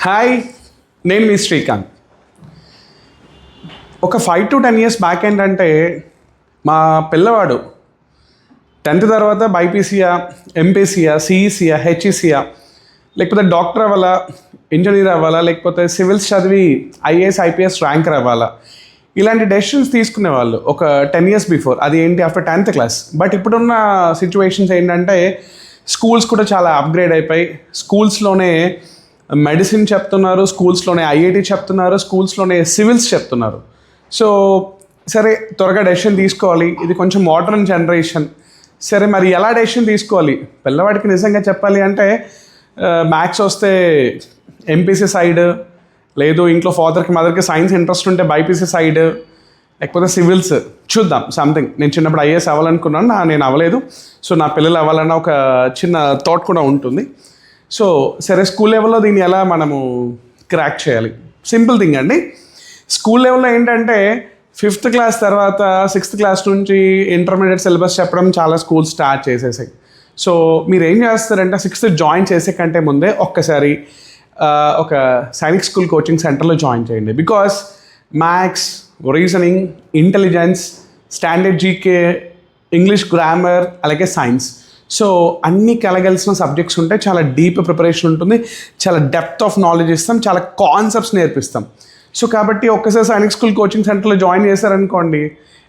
Hi, నేను మీ శ్రీకాంత్. ఒక 5 to 10 years back ఏంటంటే మా పిల్లవాడు 10th తర్వాత బైపీసీయా, ఎంపీసీయా, సిఈసీయా, హెచ్ఈసీయా, లేకపోతే డాక్టర్ అవ్వాలా, ఇంజనీర్ అవ్వాలా, లేకపోతే సివిల్స్ చదివి ఐఏఎస్, ఐపీఎస్ ర్యాంకర్ అవ్వాలా, ఇలాంటి డెసిషన్స్ తీసుకునేవాళ్ళు ఒక 10 years బిఫోర్. అది ఏంటి ఆఫ్టర్ 10th క్లాస్. బట్ ఇప్పుడున్న సిచ్యువేషన్స్ ఏంటంటే స్కూల్స్ కూడా చాలా అప్గ్రేడ్ అయిపోయి స్కూల్స్లోనే మెడిసిన్ చెప్తున్నారు, స్కూల్స్లోనే ఐఐటి చెప్తున్నారు, స్కూల్స్లోనే సివిల్స్ చెప్తున్నారు. సో సరే, త్వరగా డెసిషన్ తీసుకోవాలి. ఇది కొంచెం మోడర్న్ జనరేషన్. సరే, మరి ఎలా డెసిషన్ తీసుకోవాలి? పిల్లవాడికి నిజంగా చెప్పాలి అంటే మ్యాథ్స్ వస్తే ఎంపీసీ సైడ్, లేదు ఇంట్లో ఫాదర్కి మదర్కి సైన్స్ ఇంట్రెస్ట్ ఉంటే బైపీసీ సైడ్, లేకపోతే సివిల్స్ చూద్దాం సంథింగ్. నేను చిన్నప్పుడు ఐఏఎస్ అవ్వాలనుకున్నాను, నేను అవ్వలేదు. సో నా పిల్లలు అవ్వాలన్న ఒక చిన్న థాట్ కూడా ఉంటుంది. సో సరే, స్కూల్ లెవెల్లో దీన్ని ఎలా మనము క్రాక్ చేయాలి? సింపుల్ థింగ్ అండి. స్కూల్ లెవెల్లో ఏంటంటే 5th క్లాస్ తర్వాత 6th క్లాస్ నుంచి ఇంటర్మీడియట్ సిలబస్ చెప్పడం చాలా స్కూల్స్ స్టార్ట్ చేసేసాయి. సో మీరు ఏం చేస్తారంటే 6th జాయిన్ చేసే కంటే ముందే ఒక్కసారి ఒక సైనిక్ స్కూల్ కోచింగ్ సెంటర్లో జాయిన్ చేయండి. Because maths, reasoning, intelligence, standard GK, English grammar, అలాగే సైన్స్, సో అన్నీ కలగలిసిన సబ్జెక్ట్స్ ఉంటాయి. చాలా డీప్ ప్రిపరేషన్ ఉంటుంది, చాలా డెప్త్ ఆఫ్ నాలెడ్జ్ ఇస్తాం, చాలా కాన్సెప్ట్స్ నేర్పిస్తాం. సో కాబట్టి ఒక్కసారి సైనిక్ స్కూల్ కోచింగ్ సెంటర్లో జాయిన్ చేశారనుకోండి,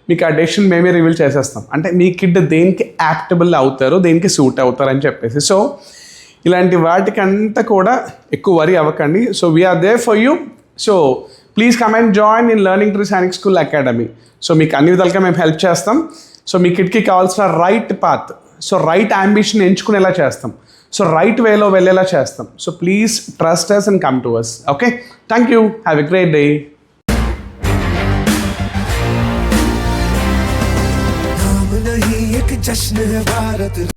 మీకు ఆ డెసిషన్ మేమే రివీల్ చేసేస్తాం. అంటే మీ కిడ్ దేనికి యాప్టబుల్ అవుతారో, దేనికి సూట్ అవుతారని చెప్పేసి. సో ఇలాంటి వాటికంతా కూడా ఎక్కువ వరీ అవ్వకండి. So we are there for you. So please come and join in Learning Tree Sainik school academy. సో మీకు అన్ని విధాలుగా మేము హెల్ప్ చేస్తాం. సో మీ కిడ్కి కావాల్సిన right path, so right ambition ఎంచుకునేలా చేస్తాం, సో రైట్ వేలో వెళ్ళేలా చేస్తాం. So please trust us and come to us. Okay? Thank you. Have a great day. नाम नहीं एक जश्न है भारत